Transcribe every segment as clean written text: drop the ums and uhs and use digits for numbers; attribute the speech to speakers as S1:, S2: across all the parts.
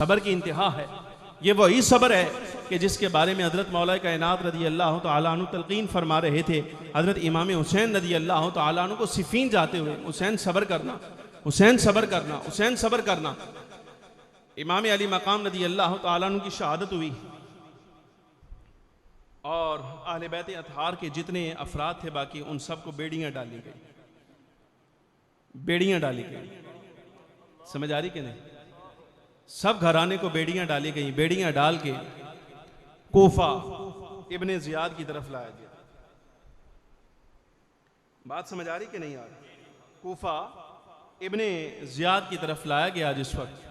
S1: صبر کی انتہا ہے۔ یہ وہی صبر ہے کہ جس کے بارے میں حضرت مولا کائنات رضی اللہ تعالیٰ عنہ تلقین فرما رہے تھے حضرت امام حسین رضی اللہ تعالیٰ عنہ کو صفین جاتے ہوئے، حسین صبر کرنا، حسین صبر کرنا، حسین صبر کرنا۔ امام علی مقام رضی اللہ تعالیٰ عنہ کی شہادت ہوئی اور اہل بیت اطہار کے جتنے افراد تھے باقی ان سب کو بیڑیاں ڈالی گئی، بیڑیاں ڈالی گئی۔ سمجھ آ رہی کہ نہیں؟ سب گھرانے کو بیڑیاں ڈالی گئیں، بیڑیاں ڈال کے کوفہ ابن زیاد کی طرف لایا گیا۔ بات سمجھ آ رہی کہ نہیں آ رہی؟ کوفہ ابن زیاد کی طرف لایا گیا جس وقت،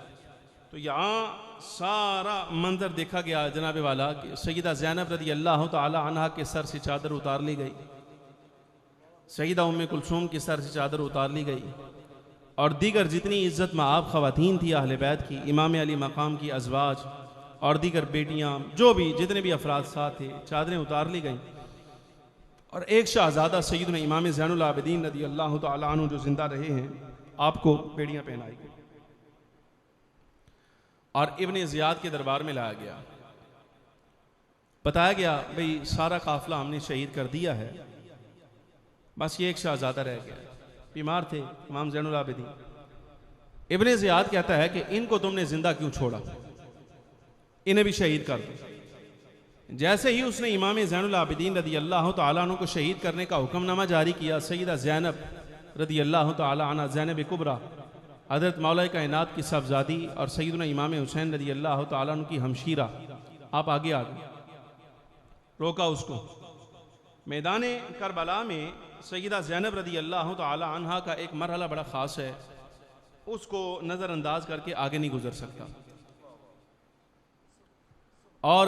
S1: تو یہاں سارا منظر دیکھا گیا جناب والا کہ سیدہ زینب رضی اللہ تعالی عنہا کے سر سے چادر اتار لی گئی، سیدہ ام کلثوم کے سر سے چادر اتار لی گئی، اور دیگر جتنی عزت مآب خواتین تھی اہل بیت کی، امام علی مقام کی ازواج اور دیگر بیٹیاں، جو بھی جتنے بھی افراد ساتھ تھے، چادریں اتار لی گئیں، اور ایک شہزادہ سیدنا امام زین العابدین رضی اللہ تعالیٰ عنہ جو زندہ رہے ہیں، آپ کو بیڑیاں پہنائی گئی اور ابن زیاد کے دربار میں لایا گیا۔ بتایا گیا بھئی سارا قافلہ ہم نے شہید کر دیا ہے، بس یہ ایک شہزادہ رہ گیا، بیمار تھے امام زین العابدین۔ ابن زیاد کہتا ہے کہ ان کو تم نے زندہ کیوں چھوڑا، انہیں بھی شہید کر دو۔ جیسے ہی اس نے امام زین العابدین رضی اللہ تعالیٰ عنہ کو شہید کرنے کا حکم نامہ جاری کیا، سیدہ زینب رضی اللہ تعالیٰ عنہ، زینب کبریٰ، حضرت مولا کائنات کی صاحبزادی اور سیدنا امام حسین رضی اللہ تعالیٰ عنہ کی ہمشیرہ، آپ آگے آگے روکا اس کو۔ میدان کربلا میں سیدہ زینب رضی اللہ تعالی عنہا کا ایک مرحلہ بڑا خاص ہے، اس کو نظر انداز کر کے آگے نہیں گزر سکتا، اور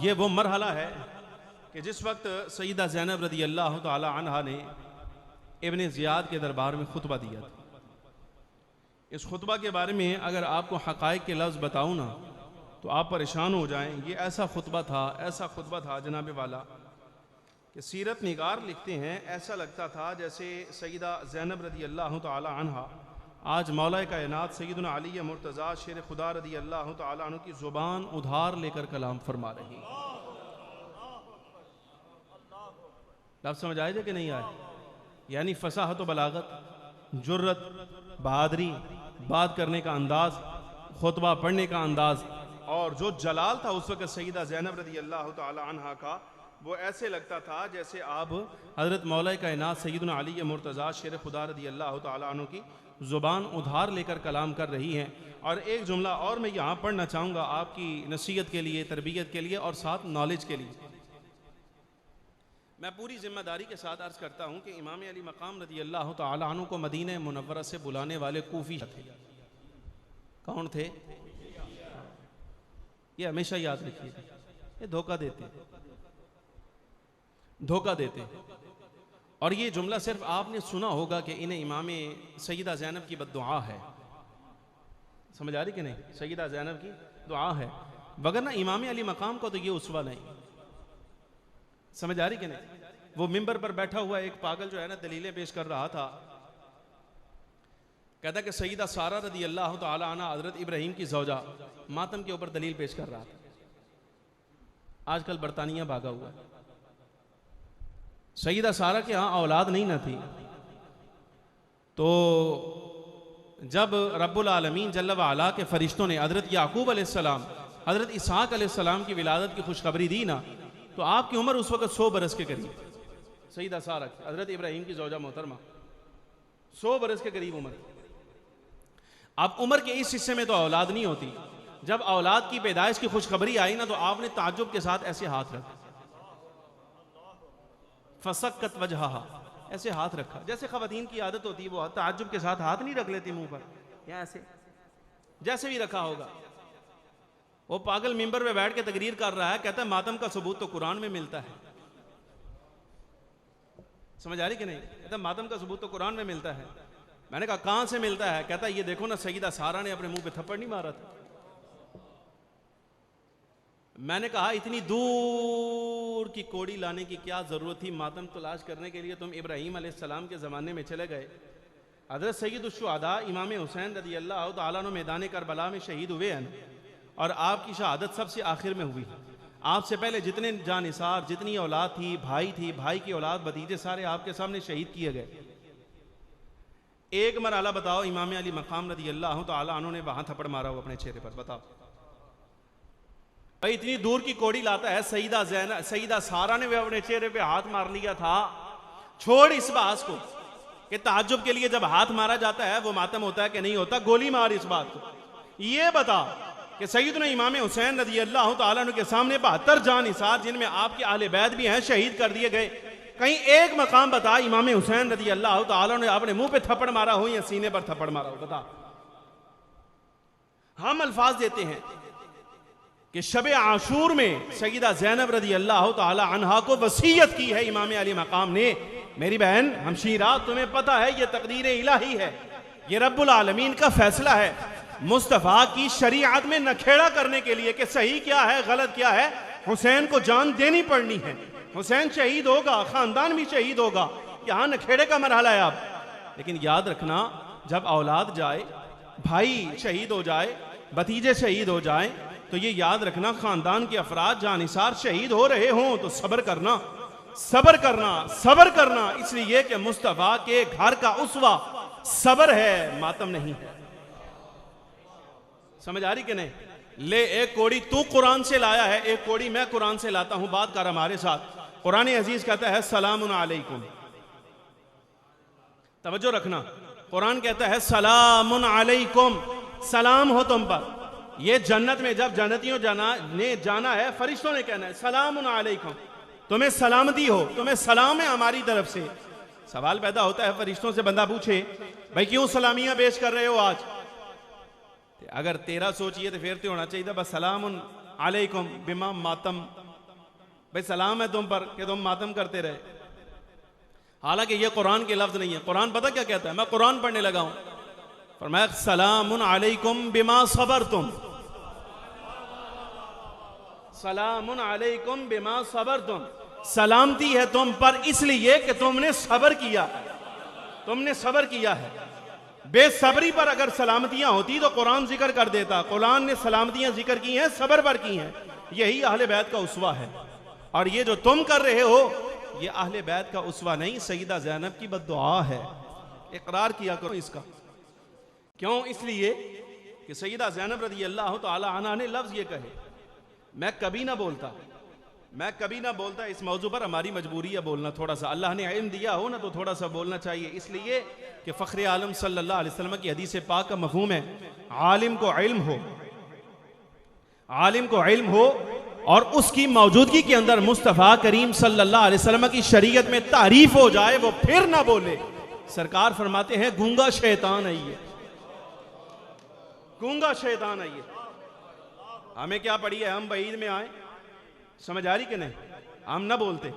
S1: یہ وہ مرحلہ ہے کہ جس وقت سیدہ زینب رضی اللہ تعالی عنہا نے ابن زیاد کے دربار میں خطبہ دیا تھا۔ اس خطبہ کے بارے میں اگر آپ کو حقائق کے لفظ بتاؤں نا تو آپ پریشان ہو جائیں۔ یہ ایسا خطبہ تھا، ایسا خطبہ تھا جناب والا کہ سیرت نگار لکھتے ہیں ایسا لگتا تھا جیسے سیدہ زینب رضی اللہ تعالی عنہا آج مولا کائنات سیدنا علی مرتضیٰ شیر خدا رضی اللہ تعالی عنہ کی زبان ادھار لے کر کلام فرما رہی۔ لفظ سمجھ آئے جا کہ نہیں آئے؟ یعنی فصاحت و بلاغت، جرت، بہادری، بات کرنے کا انداز، خطبہ پڑھنے کا انداز، اور جو جلال تھا اس وقت سیدہ زینب رضی اللہ تعالی عنہا کا، وہ ایسے لگتا تھا جیسے آپ حضرت مولا کائنات سیدنا علی مرتضیٰ شیر خدا رضی اللہ تعالی عنہ کی زبان ادھار لے کر کلام کر رہی ہیں۔ اور ایک جملہ اور میں یہاں پڑھنا چاہوں گا آپ کی نصیحت کے لیے، تربیت کے لیے، اور ساتھ نالج کے لیے۔ میں پوری ذمہ داری کے ساتھ عرض کرتا ہوں کہ امام علی مقام رضی اللہ تعالی عنہ کو مدینہ منورہ سے بلانے والے کوفی تھے۔ کون تھے؟ یہ ہمیشہ یاد رکھیے، یہ دھوکہ دیتے، دھوکہ دیتے۔ اور یہ جملہ صرف آپ نے سنا ہوگا کہ انہیں امام سیدہ زینب کی بد دعا ہے۔ سمجھ آ رہی کہ نہیں؟ سیدہ زینب کی دعا ہے، وگرنہ امام علی مقام کو تو یہ اسوہ نہیں۔ سمجھ آ رہی کہ نہیں؟ وہ منبر پر بیٹھا ہوا ایک پاگل جو ہے نا دلیلیں پیش کر رہا تھا، کہتا کہ سیدہ سارہ رضی اللہ تعالی عنہ حضرت ابراہیم کی زوجہ، ماتم کے اوپر دلیل پیش کر رہا تھا۔ آج کل برطانیہ بھاگا ہوا ہے، سیدہ سارہ کے ہاں اولاد نہیں نہ تھی، تو جب رب العالمین جل وعلا کے فرشتوں نے حضرت یعقوب علیہ السلام، حضرت اسحاق علیہ السلام کی ولادت کی خوشخبری دی نا، تو آپ کی عمر اس وقت 100 برس کے قریب، سیدہ سارہ حضرت ابراہیم کی زوجہ محترمہ 100 برس کے قریب عمر۔ اب عمر کے اس حصے میں تو اولاد نہیں ہوتی، جب اولاد کی پیدائش کی خوشخبری آئی نا تو آپ نے تعجب کے ساتھ ایسے ہاتھ رکھا، فسکت وجہہا، ایسے ہاتھ رکھا، جیسے خواتین کی عادت ہوتی ہے وہ تعجب کے ساتھ ہاتھ نہیں رکھ لیتی منہ پر، یا ایسے جیسے بھی رکھا ہوگا۔ وہ پاگل ممبر پہ بیٹھ کے تقریر کر رہا ہے، کہتا ہے ماتم کا ثبوت تو قرآن میں ملتا ہے۔ سمجھ آ رہی کہ نہیں؟ کہتا ہے ماتم کا ثبوت تو قرآن میں ملتا ہے۔ میں نے کہا کہاں سے ملتا ہے؟ کہتا ہے یہ دیکھو نا سیدہ سارہ نے اپنے منہ پہ تھپڑ نہیں مارا تھا۔ میں نے کہا اتنی دور کی کوڑی لانے کی کیا ضرورت تھی؟ ماتم تلاش کرنے کے لیے تم ابراہیم علیہ السلام کے زمانے میں چلے گئے۔ حضرت سید الشہداء امام حسین رضی اللہ تعالیٰ عنہ میدان کربلا میں شہید ہوئے ہیں، اور آپ کی شہادت سب سے آخر میں ہوئی. آپ سے پہلے جتنے جانثار، جتنی اولاد تھی، بھائی کی اولاد، بھتیجے، سارے آپ کے سامنے شہید کیے گئے. ایک مرحلہ بتاؤ امام علی مقام رضی اللہ تعالیٰ عنہ نے وہاں تھپڑ مارا ہو اپنے چہرے پر؟ بتاؤ بھائی. اتنی دور کی کوڑی لاتا ہے سیدہ سارہ نے بھی اپنے چہرے پہ ہاتھ مار لیا تھا. چھوڑ اس بحث کو کہ تعجب کے لیے جب ہاتھ مارا جاتا ہے وہ ماتم ہوتا ہے کہ نہیں ہوتا. گولی مار اس بات کو. یہ بتا کہ سیدنا امام حسین رضی اللہ تعالیٰ عنہ کے سامنے 72 جانثار جن میں آپ کے اہل بیت بھی ہیں شہید کر دیے گئے. کہیں ایک مقام بتا امام حسین رضی اللہ تعالیٰ نے اپنے منہ پہ تھپڑ مارا ہو یا سینے پر تھپڑ مارا ہو؟ بتا. ہم الفاظ دیتے ہیں کہ شب عاشور میں سیدہ زینب رضی اللہ تعالی عنہا کو وصیت کی ہے امام علی مقام نے. میری بہن ہمشیرہ تمہیں پتہ ہے یہ تقدیر الہی ہے، یہ رب العالمین کا فیصلہ ہے. مصطفیٰ کی شریعت میں نکھیڑا کرنے کے لیے کہ صحیح کیا ہے غلط کیا ہے، حسین کو جان دینی پڑنی ہے. حسین شہید ہوگا، خاندان بھی شہید ہوگا. یہاں نکھیڑے کا مرحلہ ہے اب. لیکن یاد رکھنا جب اولاد جائے، بھائی شہید ہو جائے، بھتیجے شہید ہو جائیں، تو یہ یاد رکھنا خاندان کے افراد جانثار شہید ہو رہے ہوں تو صبر کرنا، صبر کرنا، صبر کرنا. اس لیے کہ مصطفیٰ کے گھر کا اسوہ صبر ہے، ماتم نہیں ہے. سمجھ آ رہی کہ نہیں؟ لے ایک کوڑی تو قرآن سے لایا ہے، ایک کوڑی میں قرآن سے لاتا ہوں. بات کر ہمارے ساتھ. قرآن عزیز کہتا ہے سلام علیکم. توجہ رکھنا. قرآن کہتا ہے سلام علیکم، سلام ہو تم پر. یہ جنت میں جب جنتیوں نے جانا ہے فرشتوں نے کہنا ہے سلام علیکم، تمہیں سلامتی ہو، تمہیں سلام ہے ہماری طرف سے. سوال پیدا ہوتا ہے فرشتوں سے، بندہ پوچھے بھائی کیوں سلامیاں پیش کر رہے ہو آج؟ اگر تیرا سوچئے تو پھر تو ہونا چاہیے بس سلام علیکم بما ماتم، بھائی سلام ہے تم پر کہ تم ماتم کرتے رہے. حالانکہ یہ قرآن کے لفظ نہیں ہے. قرآن پتہ کیا کہتا ہے؟ میں قرآن پڑھنے لگا ہوں. فرمایا سلام علیکم بما صبرتم، سلام علیکم بما صبرتم، سلامتی ہے تم پر اس لیے کہ تم نے صبر کیا، تم نے صبر کیا ہے. بے صبری پر اگر سلامتیاں ہوتی تو قرآن ذکر کر دیتا. قرآن نے سلامتیاں ذکر کی ہیں، صبر پر کی ہیں. یہی اہل بیت کا اسوہ ہے. اور یہ جو تم کر رہے ہو یہ اہل بیت کا اسوہ نہیں، سیدہ زینب کی بد دعا ہے. اقرار کیا کرو اس کا. کیوں؟ اس لیے کہ سیدہ زینب رضی اللہ تعالی عنہ نے لفظ یہ کہے. میں کبھی نہ بولتا اس موضوع پر. ہماری مجبوری ہے بولنا تھوڑا سا. اللہ نے علم دیا ہو نا تو تھوڑا سا بولنا چاہیے، اس لیے کہ فخر عالم صلی اللہ علیہ وسلم کی حدیث پاک کا مفہوم ہے عالم کو علم ہو اور اس کی موجودگی کے اندر مصطفیٰ کریم صلی اللہ علیہ وسلم کی شریعت میں تعریف ہو جائے وہ پھر نہ بولے. سرکار فرماتے ہیں گونگا شیطان ہے یہ، گونگا شیطان ہے یہ. ہمیں کیا پڑی ہے؟ ہم وعید میں آئیں. سمجھ آ رہی کہ نہیں؟ ہم نہ بولتے.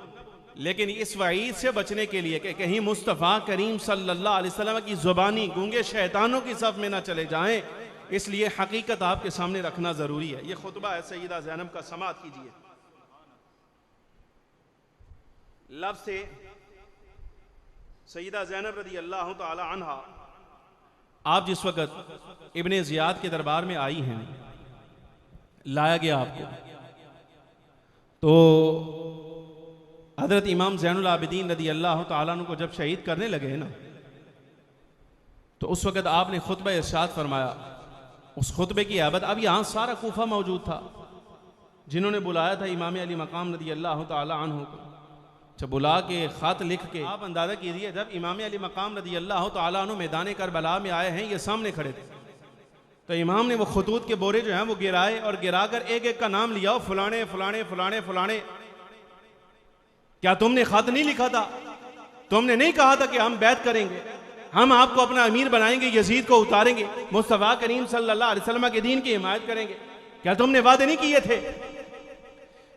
S1: لیکن اس وعید سے بچنے کے لیے کہ کہیں مصطفیٰ کریم صلی اللہ علیہ وسلم کی زبانی گونگے شیطانوں کی صف میں نہ چلے جائیں، اس لیے حقیقت آپ کے سامنے رکھنا ضروری ہے. یہ خطبہ ہے سیدہ زینب کا، سماعت کیجئے. لفظ سے سیدہ زینب رضی اللہ تعالی عنہا آپ جس وقت ابن زیاد کے دربار میں آئی ہیں، لایا گیا آپ کو، تو حضرت امام زین العابدین رضی اللہ تعالیٰ عنہ کو جب شہید کرنے لگے نا تو اس وقت آپ نے خطبہ ارشاد فرمایا. اس خطبے کی عابد اب یہاں سارا کوفہ موجود تھا جنہوں نے بلایا تھا امام علی مقام رضی اللہ تعالیٰ عنہ کو. جب بلا کے خط لکھ کے آپ اندازہ کیجئے جب امام علی مقام رضی اللہ تعالیٰ عنہ میدان کربلا میں آئے ہیں، یہ سامنے کھڑے تھے، تو امام نے وہ خطوط کے بورے جو ہیں وہ گرائے اور گرا کر ایک ایک کا نام لیا. فلانے فلانے فلانے فلانے. کیا تم نے خط نہیں لکھا تھا؟ تم نے نہیں کہا تھا کہ ہم بیعت کریں گے، ہم آپ کو اپنا امیر بنائیں گے، یزید کو اتاریں گے، مصطفیٰ کریم صلی اللہ علیہ وسلم کے دین کی حمایت کریں گے؟ کیا تم نے وعدے نہیں کیے تھے؟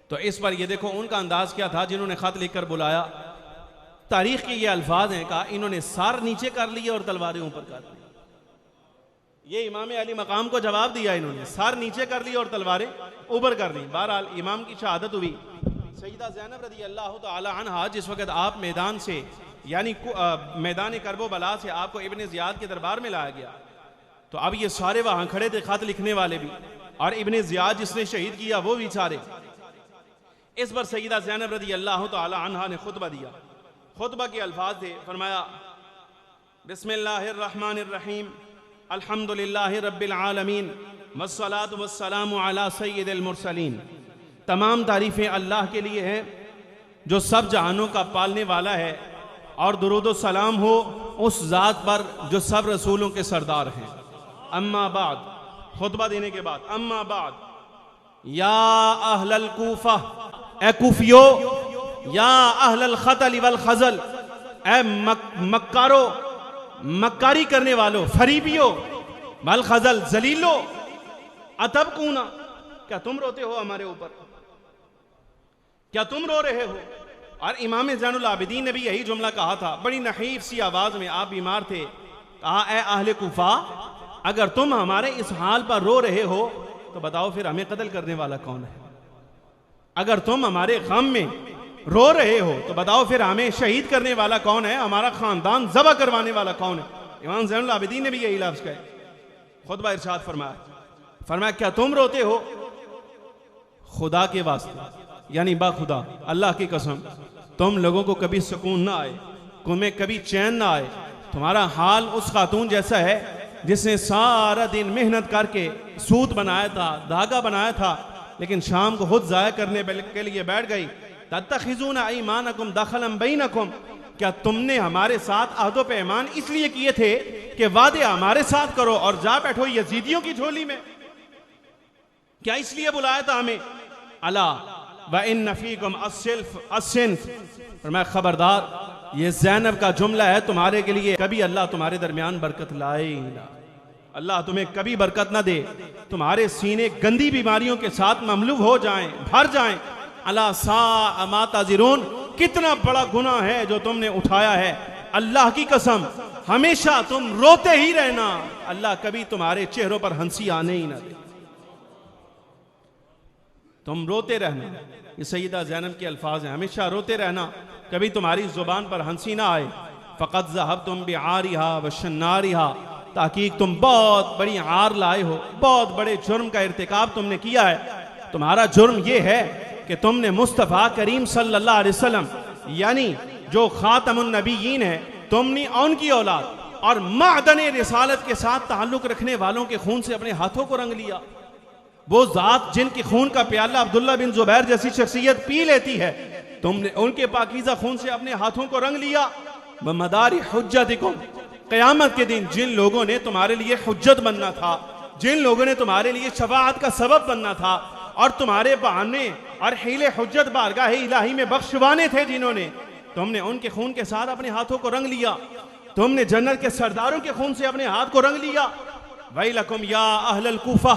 S1: تو اس پر یہ دیکھو ان کا انداز کیا تھا جنہوں نے خط لکھ کر بلایا. تاریخ کے یہ الفاظ ہیں، کہا انہوں نے سار نیچے کر لی اور تلواریں اوپر کر لی. یہ امام علی مقام کو جواب دیا، انہوں نے سار نیچے کر لی اور تلواریں اوپر کر لی. بہرحال امام کی شہادت ہوئی. سیدہ زینب رضی اللہ تعالی عنہا جس وقت آپ میدان سے یعنی میدان کرب و بلا سے آپ کو ابن زیاد کے دربار میں لایا گیا، تو اب یہ سارے وہاں کھڑے تھے خط لکھنے والے بھی. اور ابن زیاد جس نے شہید کیا وہ بھی سارے. اس پر سیدہ زینب رضی اللہ تعالی عنہا نے خطبہ دیا. خطبہ کے الفاظ تھے, فرمایا بسم اللہ الرحمن الرحیم الحمدللہ رب العالمین والصلاة والسلام علی سید المرسلین. تمام تعریفیں اللہ کے لیے ہیں جو سب جہانوں کا پالنے والا ہے, اور درود و سلام ہو اس ذات پر جو سب رسولوں کے سردار ہیں. اما بعد, خطبہ دینے کے بعد, اما بعد یا اہل الکوفہ, اے کوفیو, یا اہل الخطل والخزل, اے مکارو, مکاری کرنے والو, فریبیو, والخزل, ذلیلو, اتبکونا, کیا تم روتے ہو ہمارے اوپر, کیا تم رو رہے ہو؟ اور امام زین العابدین نے بھی یہی جملہ کہا تھا, بڑی نحیف سی آواز میں, آپ بیمار تھے, کہا اے اہل کوفہ, اگر تم ہمارے اس حال پر رو رہے ہو تو بتاؤ پھر ہمیں قتل کرنے والا کون ہے؟ اگر تم ہمارے غم میں رو رہے ہو تو بتاؤ پھر ہمیں شہید کرنے والا کون ہے؟ ہمارا خاندان ذبح کروانے والا کون ہے؟ امام زین العابدین نے بھی یہی لفظ کہے. خطبہ ارشاد فرمایا کیا تم روتے ہو؟ خدا کے واسطے, یعنی با خدا, اللہ کی قسم, تم لوگوں کو کبھی سکون نہ آئے, تمہیں کبھی چین نہ آئے. تمہارا حال اس خاتون جیسا ہے جس نے سارا دن محنت کر کے سوت بنایا تھا, دھاگا بنایا تھا, لیکن شام کو خود ضائع کرنے کے لیے بیٹھ گئی. تتخذون ایمانکم دخلا بینکم, کیا تم نے ہمارے ساتھ عہد و پیمان اس لیے کیے تھے کہ وعدے ہمارے ساتھ کرو اور جا بیٹھو یزیدیوں کی جھولی میں؟ کیا اس لیے بلایا تھا ہمیں؟ الا وان فیکم الصنف, فرمایا خبردار, یہ زینب کا جملہ ہے تمہارے کے لیے, کبھی اللہ تمہارے درمیان برکت لائے ہی نہ, اللہ تمہیں کبھی برکت نہ دے, تمہارے سینے گندی بیماریوں کے ساتھ مملو ہو جائیں, بھر جائیں. الا ساء ما تزرون, کتنا بڑا گناہ ہے جو تم نے اٹھایا ہے. اللہ کی قسم ہمیشہ تم روتے ہی رہنا, اللہ کبھی تمہارے چہروں پر ہنسی آنے ہی نہ دے. تم روتے رہنا, یہ سیدہ زینب کے الفاظ ہیں, ہمیشہ روتے رہنا, کبھی تمہاری زبان پر ہنسی نہ آئے. فقط ذہبتم بعارها وشنارها, تحقیق تم بہت بڑی عار لائے ہو, بہت بڑے جرم کا ارتکاب تم نے کیا ہے. تمہارا جرم یہ ہے کہ تم نے مصطفیٰ کریم صلی اللہ علیہ وسلم, یعنی جو خاتم النبیین ہے, تم نے ان کی اولاد اور معدن رسالت کے ساتھ تعلق رکھنے والوں کے خون سے اپنے ہاتھوں کو رنگ لیا. وہ ذات جن کی خون کا پیالہ عبداللہ بن زبیر جیسی شخصیت پی لیتی ہے, تم نے ان کے پاکیزہ خون سے اپنے ہاتھوں کو رنگ لیا. بمدار حجتکم, قیامت کے دن جن لوگوں نے تمہارے لیے حجت بننا تھا, جن لوگوں نے تمہارے لیے شفاعت کا سبب بننا تھا, اور تمہارے بہانے اور حیل حجت بارگاہ الہی میں بخشوانے تھے جنہوں نے, تم نے ان کے خون کے ساتھ اپنے ہاتھوں کو رنگ لیا. تم نے جنت کے سرداروں کے خون سے اپنے ہاتھ کو رنگ لیا. ویلکم یا اہل الکوفہ,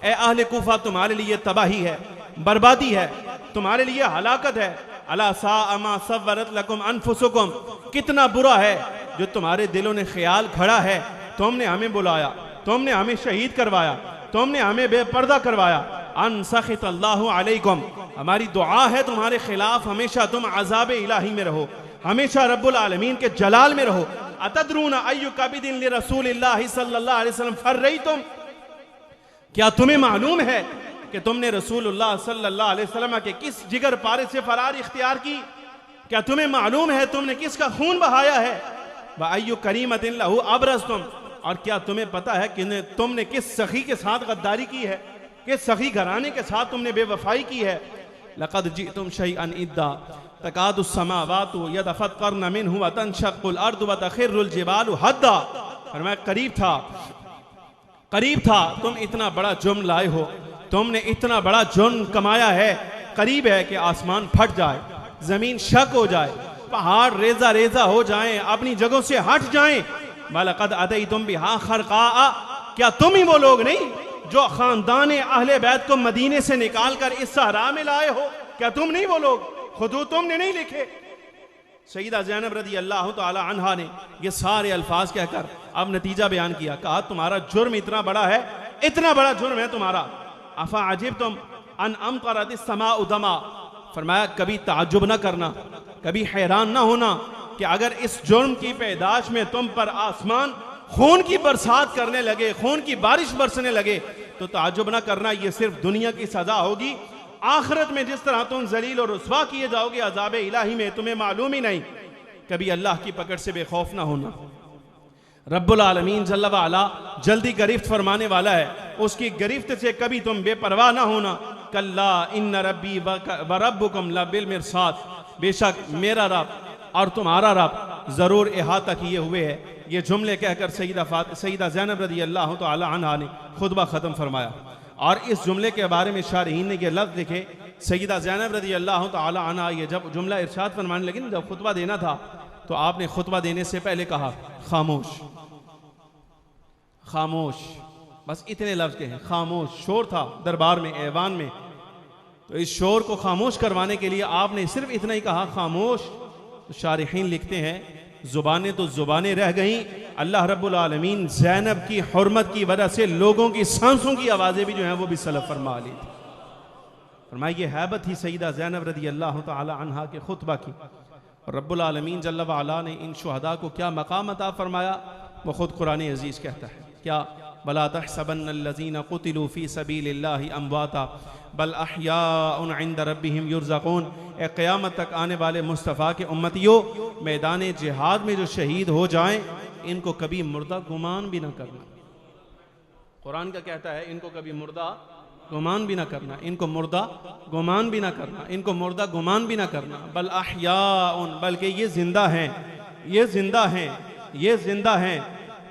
S1: اے اہل کوفہ, تمہارے لیے تباہی ہے, بربادی ہے, تمہارے لیے ہلاکت ہے. الا ساء ما صورت لکم انفسکم, کتنا برا ہے جو تمہارے دلوں نے خیال کھڑا ہے. تم نے ہمیں بلایا, تم نے ہمیں شہید کروایا, تم نے ہمیں بے پردہ کروایا. ان سخط اللہ علیکم, ہماری دعا ہے تمہارے خلاف ہمیشہ تم عذاب الہی میں رہو, ہمیشہ رب العالمین کے جلال میں رہو. اتدرون ای کبد لرسول اللہ صلی اللہ علیہ وسلم فرریتم, کیا تمہیں معلوم ہے کہ تم نے رسول اللہ صلی اللہ علیہ وسلم کے کس جگر پارے سے فرار اختیار کی؟ کیا تمہیں معلوم ہے تم نے کس کا خون بہایا ہے؟ وَأَيُّ كَرِيمَةٍ لَهُ أَبْرَزْتُمْ, اور کیا تمہیں پتا ہے کہ تم نے کس سخی کے ساتھ غداری کی ہے, کس سخی گھرانے کے ساتھ تم نے بے وفائی کی ہے؟ لَقَدْ جِئْتُمْ شَيْئًا إِدَّا تَكَادُ السَّمَاوَاتُ يَتَفَطَّرْنَ مِنْهُ وَتَنشَقُّ الْأَرْضُ وَتَخِرُّ الْجِبَالُ هَدًّا, فرمایا قریب تھا تم اتنا بڑا جرم لائے ہو, تم نے اتنا بڑا جرم کمایا ہے, قریب ہے کہ آسمان پھٹ جائے, زمین شک ہو جائے, پہاڑ ریزہ ریزہ ہو جائیں, اپنی جگہوں سے ہٹ جائیں. وَلَقَدْ أَتَيْتُمْ بِهَا خَرْقَاءَ, کیا تم ہی وہ لوگ نہیں جو خاندان اہل بیت کو مدینے سے نکال کر اس صحرا میں لائے ہو؟ کیا تم نہیں وہ لوگ؟ خطوط تم نے نہیں لکھے؟ سیدہ زینب رضی اللہ تعالی عنہا نے یہ سارے الفاظ کہہ کر اب نتیجہ بیان کیا, کہا تمہارا جرم اتنا بڑا ہے, اتنا بڑا جرم ہے تمہارا. افا عجبتم ان امطرت السماء دما, فرمایا کبھی تعجب نہ کرنا, کبھی حیران نہ ہونا کہ اگر اس جرم کی پیداش میں تم پر آسمان خون کی برسات کرنے لگے, خون کی بارش برسنے لگے, تو تعجب نہ کرنا، یہ صرف دنیا کی سزا ہوگی، آخرت میں جس طرح تم ذلیل اور رسوا کیے جاؤ گے عذاب الہی میں تمہیں معلوم ہی نہیں۔ کبھی اللہ کی پکڑ سے بے خوف نہ ہونا۔ رب العالمین جل وعلا جلدی گرفت فرمانے والا ہے، اس کی گرفت سے کبھی تم بے پرواہ نہ ہونا۔ کلا ان ربی وربکم لبالمرصاد، بے شک میرا رب اور تمہارا رب ضرور احاطہ کیے ہوئے ہے۔ یہ جملے کہہ کر سیدہ زینب رضی اللہ تعالی عنہا نے خطبہ ختم فرمایا۔ اور اس جملے کے بارے میں شارحین نے یہ لفظ لکھے، سیدہ زینب رضی اللہ تعالی عنہا یہ جب جملہ ارشاد فرمانے لگی، جب خطبہ دینا تھا تو آپ نے خطبہ دینے سے پہلے کہا خاموش خاموش، بس اتنے لفظ کہیں، خاموش۔ شور تھا دربار میں، ایوان میں، تو اس شور کو خاموش کروانے کے لیے آپ نے صرف اتنا ہی کہا خاموش۔ تو شارحین لکھتے ہیں زبانیں تو زبانیں رہ گئیں، اللہ رب العالمین زینب کی حرمت کی وجہ سے لوگوں کی سانسوں کی آوازیں بھی جو ہیں وہ بھی سلب فرما لی تھی۔ فرمایا یہ حیبت ہی سیدہ زینب رضی اللہ تعالی عنہا کے خطبہ کی، اور رب العالمین جل وعلا نے ان شہداء کو کیا مقام عطا فرمایا وہ خود قرآن عزیز کہتا ہے۔ کیا بلا تحسبن الذین قتلوا فی سبیل اللہ امواتا بل احیاء عند ربہم یرزقون۔ اے قیامت تک آنے والے مصطفیٰ کے امتیوں، میدان جہاد میں جو شہید ہو جائیں ان کو کبھی مردہ گمان بھی نہ کرنا۔ قرآن کا کہتا ہے ان کو کبھی مردہ گمان بھی نہ کرنا، ان کو مردہ گمان بھی نہ کرنا، ان کو مردہ گمان بھی نہ کرنا۔ بل احیاء، بلکہ یہ زندہ ہیں، یہ زندہ ہیں، یہ زندہ ہیں۔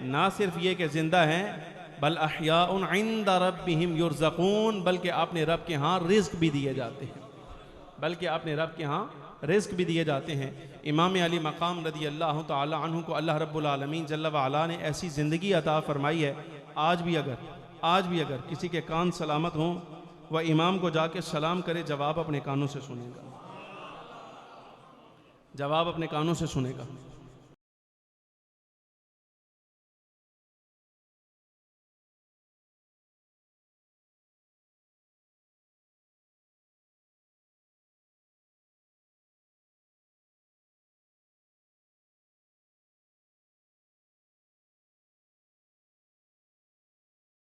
S1: نہ صرف یہ کہ زندہ ہیں، بل احیاء عند ربہم یرزقون، بلکہ اپنے رب کے ہاں رزق بھی دیے جاتے ہیں، بلکہ اپنے رب کے ہاں رزق بھی دیے جاتے ہیں۔ امام علی مقام رضی اللہ تعالی عنہ کو اللہ رب العالمین جل وعلا نے ایسی زندگی عطا فرمائی ہے، آج بھی اگر کسی کے کان سلامت ہوں وہ امام کو جا کے سلام کرے، جواب اپنے کانوں سے سنے گا، جواب اپنے کانوں سے سنے گا۔